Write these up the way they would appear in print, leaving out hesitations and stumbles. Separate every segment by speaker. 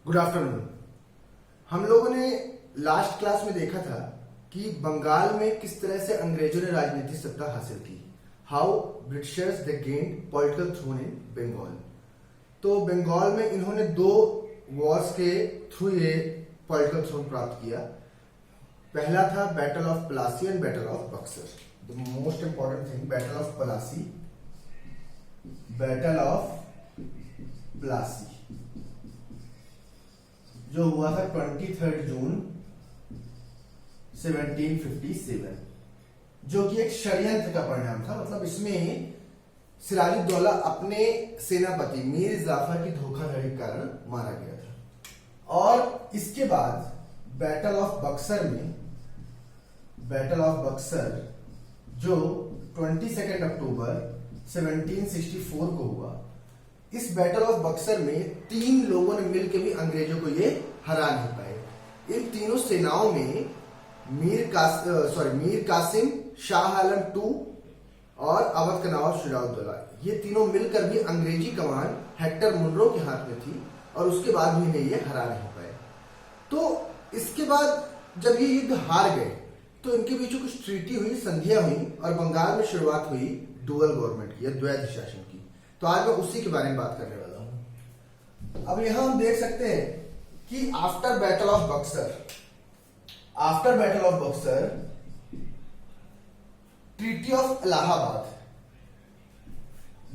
Speaker 1: Good afternoon. हम लोगों ने लास्ट क्लास में देखा था कि बंगाल में किस तरह से अंग्रेजों ने राजनीतिक सत्ता हासिल की। How Britishers they gained political throne in Bengal. तो बंगाल में इन्होंने दो वॉर्स के थ्रू ये पॉलिटिकल थ्रोन प्राप्त किया। पहला था battle of Plassey and battle of Buxar. The most important thing, battle of Plassey, battle of Plassey जो हुआ था 23 जून 1757, जो कि एक षड्यंत्र का परिणाम था। मतलब इसमें सिराजुद्दौला अपने सेनापति मीर जाफर की धोखाधड़ी के कारण मारा गया था। और इसके बाद बैटल ऑफ बक्सर में, बैटल ऑफ बक्सर जो 22 अक्टूबर 1764 को हुआ, इस बैटल ऑफ बक्सर में तीन लोगों ने मिलकर भी अंग्रेजों को ये हरा नहीं पाए। इन तीनों सेनाओं में मीर कासिम, शाह आलम II और अवध का नवाब सिराजुद्दौला, ये तीनों मिलकर भी अंग्रेजी कमान हेक्टर मुनरो के हाथ में थी और उसके बाद भी इन्हें ये हरा नहीं पाए। तो इसके बाद जब ये युद्ध हार गए तो इनके बीच कुछ ट्रीटी हुई, संधियां हुई और बंगाल में शुरुआत हुई डुअल गवर्नमेंट की या द्वैध शासन की। तो आज मैं उसी के बारे में बात करने वाला हूं। अब यहां हम देख सकते हैं कि after battle of Buxar treaty of Allahabad,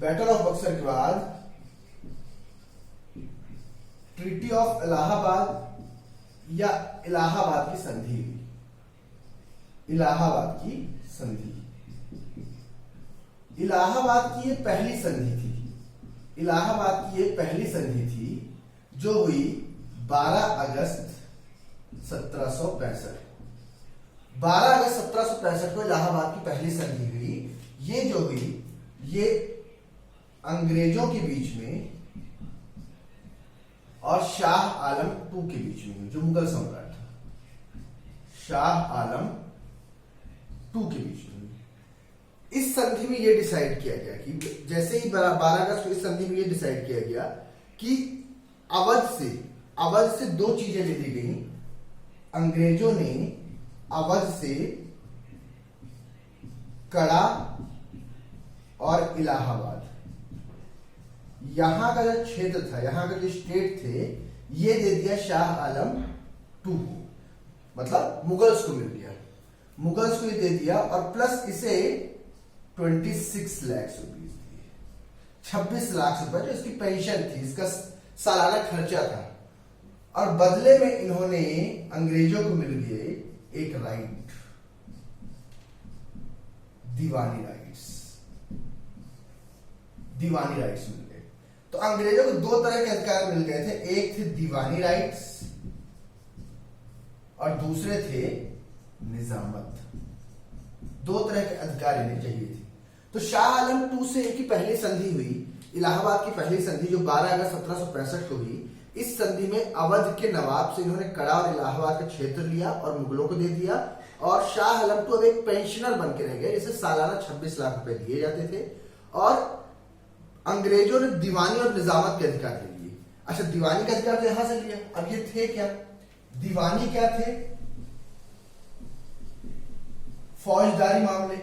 Speaker 1: battle of Buxar के बाद ट्रीटी ऑफ इलाहाबाद या इलाहाबाद की संधि हुई। इलाहाबाद की संधि, इलाहाबाद की ये पहली संधि थी। इलाहाबाद की ये पहली संधि थी जो हुई 12 अगस्त 1765। 12 अगस्त 1765 को इलाहाबाद की पहली संधि हुई। ये जो हुई ये अंग्रेजों के बीच में और शाह आलम II के बीच में हुई, जो मुगल सम्राट था। शाह आलम II के बीच में। इस संधि में यह डिसाइड किया गया कि जैसे ही 12 अगस्त को इस संधि में यह डिसाइड किया गया कि अवध से दो चीजें ले ली गई। अंग्रेजों ने अवध से कड़ा और इलाहाबाद, यहां का जो क्षेत्र था, यहां का जो स्टेट थे, ये दे दिया शाह आलम II को, मतलब मुगल्स को मिल गया। मुगल्स को ये दे दिया और प्लस इसे 26 लाख रुपीज दिए। 26 लाख रुपए जो इसकी पेंशन थी, इसका सालाना खर्चा था। और बदले में इन्होंने अंग्रेजों को मिल गए एक राइट, दीवानी राइट्स मिल गए। तो अंग्रेजों को दो तरह के अधिकार मिल गए थे। एक थे दीवानी राइट्स और दूसरे थे निजामत। दो तरह के अधिकार इन्हें चाहिए थे। तो शाह आलम II से इनकी पहली संधि हुई, इलाहाबाद की पहली संधि जो 12 अगस्त 1765 को हुई। इस संधि में अवध के नवाब से इन्होंने कड़ा और इलाहाबाद का क्षेत्र लिया और मुगलों को दे दिया। और शाह आलम II अब एक पेंशनर बन के रह गए, जिसे सालाना 26 लाख रुपए दिए जाते थे। और अंग्रेजों ने दीवानी और निजामत के अधिकार ले लिए। अच्छा, दीवानी का अधिकार तो यहां से लिया। अब ये थे क्या? दीवानी क्या थे? फौजदारी मामले।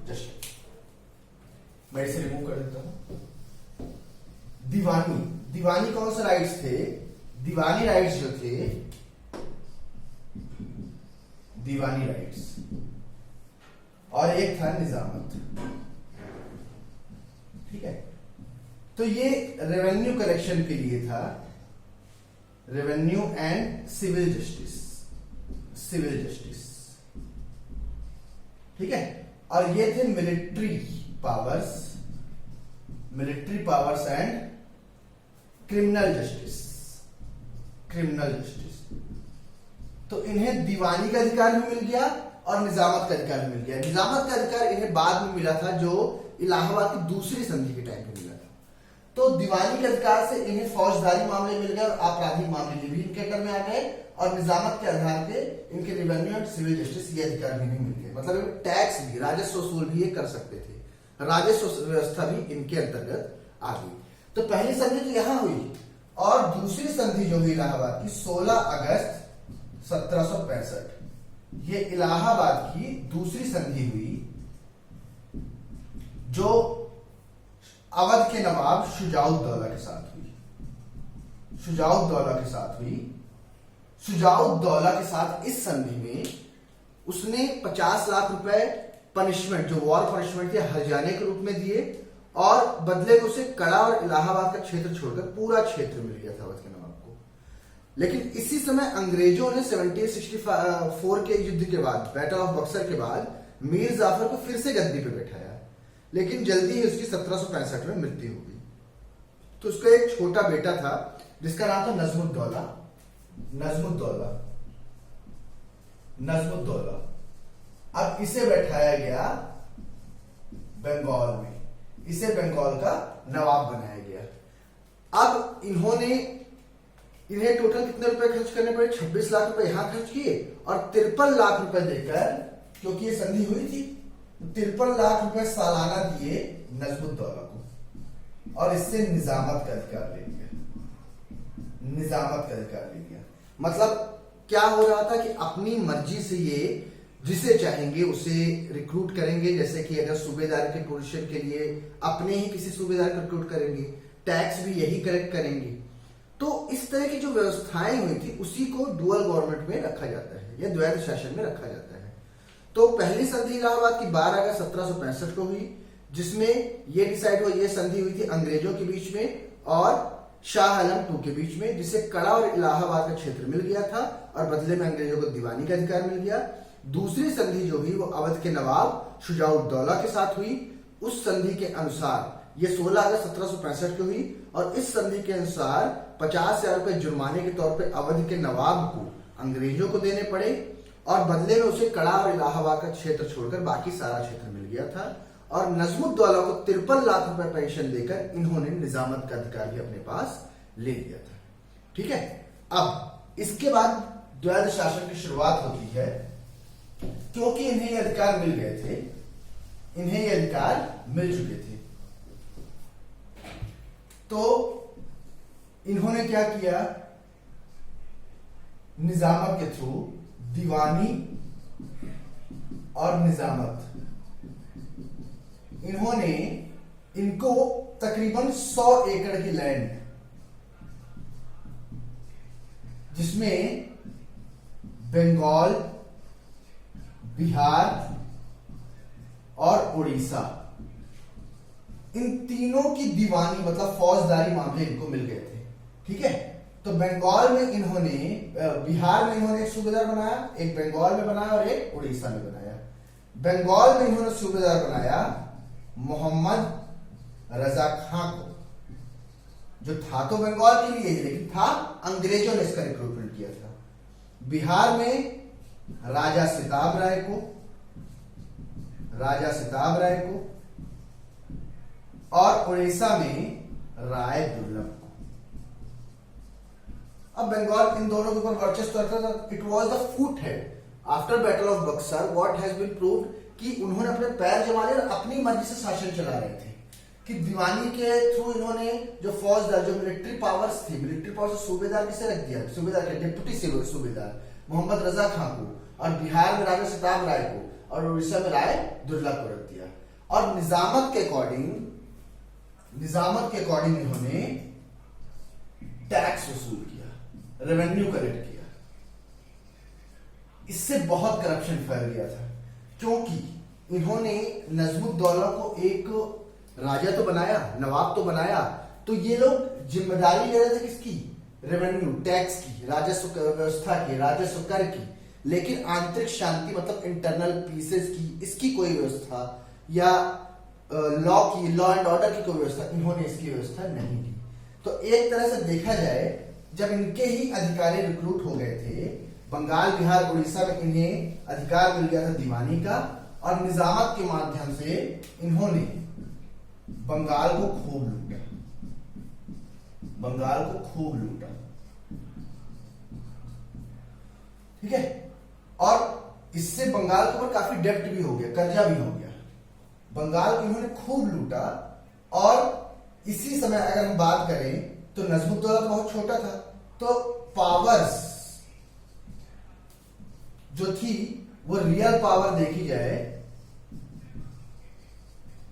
Speaker 1: जस्ट मैं इसे रिमूव कर देता हूं। दीवानी कौन से राइट्स थे? दीवानी राइट्स जो थे, दीवानी राइट्स, और एक था निजामत। ठीक है, तो ये रेवेन्यू कलेक्शन के लिए था, रेवेन्यू एंड सिविल जस्टिस। ठीक है, और ये थे military powers and criminal justice. तो इन्हें दीवानी का अधिकार भी मिल गया और निजामत का अधिकार भी मिल गया। निजामत का अधिकार इन्हें बाद में मिला था, जो इलाहाबाद की दूसरी संधि के टाइम पे मिला था। तो दीवानी के अधिकार से इन्हें फौजदारी मामले मिल गए और आपराधिक मामले भी इनके कर में आ गए। और निजामत के आधार पे इनके रेवेन्यू और सिविल जस्टिस ये अधिकार भी नहीं मिल गए। मतलब टैक्स भी, राजस्व वसूल भी ये कर सकते थे। राजस्व व्यवस्था भी इनके अंतर्गत आ गई। तो पहली संधि तो यहां हुई और दूसरी संधि जो हुई इलाहाबाद की 16 अगस्त 1765, ये इलाहाबाद की दूसरी संधि हुई जो अवध के नवाब शुजाउद्दौला के साथ हुई। शुजाउद्दौला के साथ हुई। शुजाउद्दौला के साथ इस संधि में उसने 50 लाख रुपए पनिशमेंट, जो वॉर पनिशमेंट थी, हर्जाने के रूप में दिए और बदले में उसे कड़ा और इलाहाबाद का क्षेत्र छोड़कर पूरा क्षेत्र मिल गया था अवध के नवाब को। लेकिन इसी समय अंग्रेजों ने 1764 के युद्ध के बाद, बैटल ऑफ बक्सर के बाद, मीर जाफर को फिर से गद्दी पे बैठाया, लेकिन जल्दी ही उसकी 1765 में मृत्यु हो गई। तो उसका एक छोटा बेटा था जिसका नाम था नजमुद्दौला। नजमुद्दौला नजमुद्दौला अब इसे बैठाया गया बंगाल में, इसे बंगाल का नवाब बनाया गया। अब इन्हें टोटल कितने रुपए खर्च करने पड़े? 26 लाख रुपए यहां खर्च किए और 53 लाख रुपए देकर, क्योंकि ये संधि हुई थी, 53 लाख रुपए सालाना दिए नजमुद्दौला को और इससे निजामत का अधिकार ले लिया। निजामत का अधिकार ले लिया मतलब क्या हो रहा था कि अपनी मर्जी से ये जिसे चाहेंगे उसे रिक्रूट करेंगे। जैसे कि अगर सूबेदार के पोजीशन के लिए अपने ही किसी सूबेदार को रिक्रूट करेंगे, टैक्स भी यही कलेक्ट करेंगे। तो इस तरह की जो व्यवस्थाएं हुई थी उसी को डुअल गवर्नमेंट में रखा जाता है या द्वैध शासन में रखा जाता है। तो पहली संधि इलाहाबाद की 12 अगस्त 1765 को हुई, जिसमें यह डिसाइड हुआ, यह संधि हुई थी अंग्रेजों के बीच में और शाह आलम II के बीच में, जिसे कड़ा और इलाहाबाद का क्षेत्र मिल गया था और बदले में अंग्रेजों को दीवानी का अधिकार मिल गया। दूसरी संधि जो हुई वो अवध के नवाब शुजाउद्दौला के साथ हुई। उस संधि के अनुसार ये 16 अगस्त 1765 को हुई और इस संधि के अनुसार 50,000 रुपए जुर्माने के तौर पे अवध के नवाब को अंग्रेजों को देने पड़े और बदले में उसे कड़ा और इलाहाबाद का क्षेत्र छोड़कर बाकी सारा क्षेत्र मिल गया था। और नजमुद्दौला को 53 लाख रुपए पेंशन देकर इन्होंने निजामत का अधिकार भी अपने पास ले लिया था। ठीक है, अब इसके बाद द्वैध शासन की शुरुआत होती है। क्योंकि इन्हें ये अधिकार मिल गए थे, इन्हें ये अधिकार मिल चुके थे, तो इन्होंने क्या किया? निजामत के थ्रू दीवानी और निजामत, इन्होंने इनको तकरीबन 100 एकड़ की लैंड, जिसमें बंगाल, बिहार और उड़ीसा, इन तीनों की दीवानी मतलब फौजदारी मामले इनको मिल गए थे। ठीक है, तो बंगाल में इन्होंने, बिहार में इन्होंने एक सूबेदार बनाया, एक बंगाल में बनाया और एक उड़ीसा में बनाया। बंगाल में इन्होंने सूबेदार बनाया मोहम्मद रजा खां को, जो था तो बंगाल के लिए लेकिन था, अंग्रेजों ने इसका रिक्रूटमेंट किया था। बिहार में राजा सिताब राय को, और उड़ीसा में राय दुर्लभ को। अब बंगाल इन दोनों के ऊपर वर्चस्व करता था। It was the foothold after battle of Buxar. What has been proved कि उन्होंने अपने पैर जमा लिए और अपनी मर्जी से शासन चला रहे थे, कि दीवानी के थ्रू इन्होंने जो फौजदार, जो मिलिट्री पावर्स थी, मिलिट्री पावर से सूबेदार किसे रख दिया? सूबेदार के डिप्टी सूबेदार मोहम्मद रजा खां को, और बिहार में राजा सिताब राय को और उड़ीसा में राय दुर्लभ को रख दिया। और निजामत के अकॉर्डिंग इन्होंने टैक्स वसूल किया, रेवेन्यू कलेक्ट किया। इससे बहुत करप्शन फैल गया था, क्योंकि इन्होंने नजमुद्दौला को एक राजा तो बनाया, नवाब तो बनाया, तो ये लोग जिम्मेदारी ले रहे थे किसकी? रेवेन्यू, टैक्स की, राजस्व व्यवस्था की, राजस्व कर की, लेकिन आंतरिक शांति मतलब इंटरनल पीसेस की, इसकी कोई व्यवस्था या लॉ एंड ऑर्डर की कोई व्यवस्था, इन्होंने इसकी व्यवस्था नहीं की। तो एक तरह से देखा जाए, जब इनके ही अधिकारी रिक्रूट हो गए थे, बंगाल, बिहार, उड़ीसा में इन्हें अधिकार मिल गया था दीवानी का, और निजामत के माध्यम से इन्होंने बंगाल को खूब लूटा। ठीक है, और इससे बंगाल के ऊपर काफी डेब्ट भी हो गया, कर्जा भी हो गया। बंगाल को इन्होंने खूब लूटा। और इसी समय अगर हम बात करें तो नजमुद्दौला बहुत छोटा था, तो पावर्स जो थी वो रियल पावर देखी जाए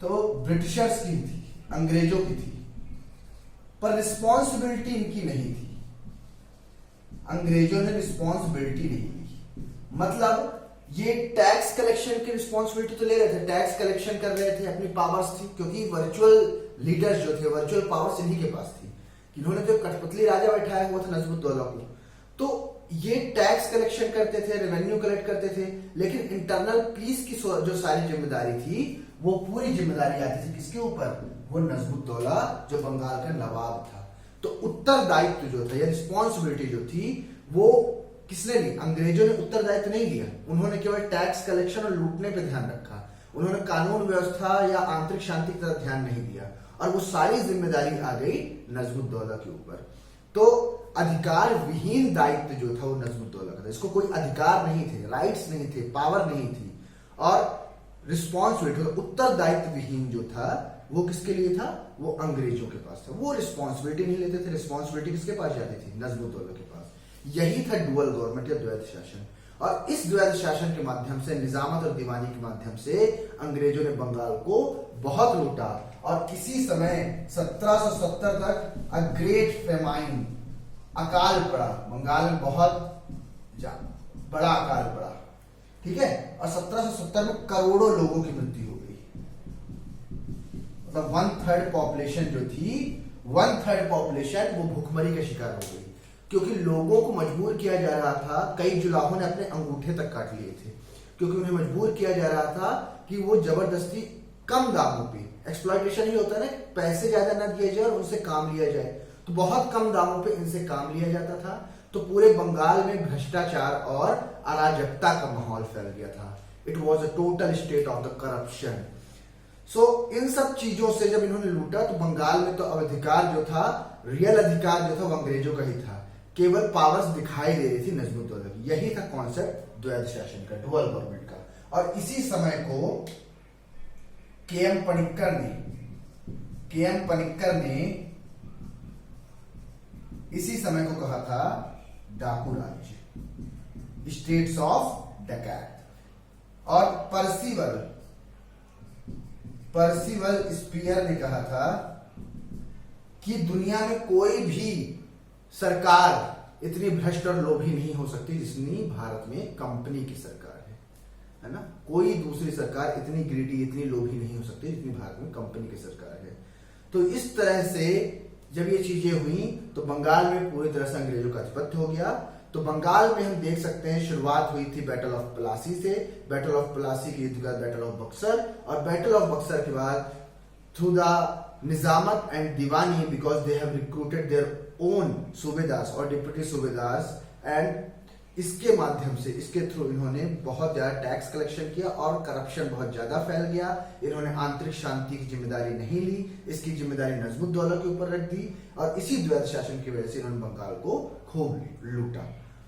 Speaker 1: तो ब्रिटिशर्स की थी, अंग्रेजों की थी, पर रिस्पॉन्सिबिलिटी इनकी नहीं थी। अंग्रेजों ने रिस्पॉन्सिबिलिटी नहीं ली, मतलब ये टैक्स कलेक्शन की रिस्पॉन्सिबिलिटी तो ले रहे थे, टैक्स कलेक्शन कर रहे थे, अपनी पावर्स थी, क्योंकि वर्चुअल लीडर्स जो थे, वर्चुअल पावर्स इन्हीं के पास थी। इन्होंने जो कठपुतली राजा बैठाया हुआ था नजमुद्दौला को, तो ये टैक्स कलेक्शन करते थे, रेवेन्यू कलेक्ट करते थे, लेकिन इंटरनल पीस की जो सारी जिम्मेदारी थी वो पूरी जिम्मेदारी आती थी किसके ऊपर? वो नजमुद्दौला जो बंगाल का नवाब था। तो उत्तरदायित्व जो था या रिस्पॉन्सिबिलिटी जो थी वो किसने ली? अंग्रेजों ने उत्तरदायित्व नहीं लिया, उन्होंने केवल टैक्स कलेक्शन और लूटने पर ध्यान रखा, उन्होंने कानून व्यवस्था या आंतरिक शांति की तरफ ध्यान नहीं दिया, और वो सारी जिम्मेदारी आ गई नजमुद्दौला के ऊपर। तो अधिकार विहीन दायित्व जो था वो नजमुद्दौला का था, इसको कोई अधिकार नहीं थे, राइट्स नहीं थे, पावर नहीं थी, और रिस्पॉन्सिबिलिटी उत्तरदायित्व विहीन जो था वो किसके लिए था? वो अंग्रेजों के पास था। वो रिस्पॉन्सिबिलिटी नहीं लेते थे, रिस्पॉन्सिबिलिटी किसके पास जाती थी? नजमुद्दौला के पास। यही था डुअल गवर्नमेंट या द्वैध शासन, और इस द्वैध शासन के माध्यम से, निजामत और दीवानी के माध्यम से अंग्रेजों ने बंगाल को बहुत लूटा, और इसी समय 1770 तक अ ग्रेट फेमाइन, अकाल पड़ा बंगाल में, बहुत बड़ा अकाल पड़ा, ठीक है, और 1770 में करोड़ों लोगों की मृत्यु हो गई, मतलब 1/3 पॉपुलेशन जो थी, 1/3 पॉपुलेशन वो भूखमरी का शिकार हो गई, क्योंकि लोगों को मजबूर किया जा रहा था, कई जुलाहों ने अपने अंगूठे तक काट लिए थे, क्योंकि उन्हें मजबूर किया जा रहा था कि वो जबरदस्ती कम दामों पे, एक्सप्लॉयटेशन ही होता है ना, पैसे ज्यादा ना दिए जाए और उनसे काम लिया जाए, तो बहुत कम दामों पे इनसे काम लिया जाता था। तो पूरे बंगाल में भ्रष्टाचार और अराजकता का माहौल फैल गया था। It was a total state of the corruption. So इन सब चीजों से जब इन्होंने लूटा तो बंगाल में तो अब अधिकार जो था, रियल अधिकार जो था वो अंग्रेजों का ही था, केवल पावर्स दिखाई दे रही थी नजमुद्दौला की। यही था कॉन्सेप्ट द्वैध शासन का, डुअल गवर्नमेंट का। और इसी समय को के.एम. पनिक्कर ने इसी समय को कहा था डाकू राज्य, स्टेट्स ऑफ डकैत। और पर्सिवल स्पीयर ने कहा था कि दुनिया में कोई भी सरकार इतनी भ्रष्ट और लोभी नहीं हो सकती जितनी भारत में कंपनी की सरकार है ना। कोई दूसरी सरकार इतनी ग्रीडी, इतनी लोभी नहीं हो सकती जितनी भारत में कंपनी की सरकार है। तो इस तरह से जब ये चीजें हुई तो बंगाल में पूरी तरह से अंग्रेजों का आधिपत्य हो गया। तो बंगाल में हम देख सकते हैं शुरुआत हुई थी बैटल ऑफ प्लासी से। बैटल ऑफ प्लासी के युद्ध के बाद बैटल ऑफ बक्सर, और बैटल ऑफ बक्सर के बाद through the Nizamat and Diwani, because they have recruited their own subedars और डिप्टी सूबेदार्स, एंड इसके माध्यम से, इसके थ्रू इन्होंने बहुत ज्यादा टैक्स कलेक्शन किया और करप्शन बहुत ज्यादा फैल गया। इन्होंने आंतरिक शांति की जिम्मेदारी नहीं ली, इसकी जिम्मेदारी नजमुद्दौला के ऊपर रख दी, और इसी द्वैध शासन की वजह से इन्होंने बंगाल को खूब लूटा,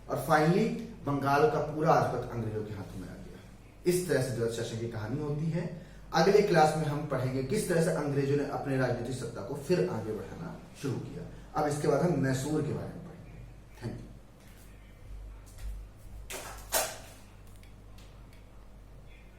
Speaker 1: और फाइनली बंगाल का पूरा आधिपत्य अंग्रेजों के हाथों में आ गया। इस तरह से द्वैध शासन की कहानी होती है। अगले क्लास में हम पढ़ेंगे किस तरह से अंग्रेजों ने अपने राजनीतिक सत्ता को फिर आगे बढ़ाना शुरू किया। अब इसके बाद हम मैसूर के बारे में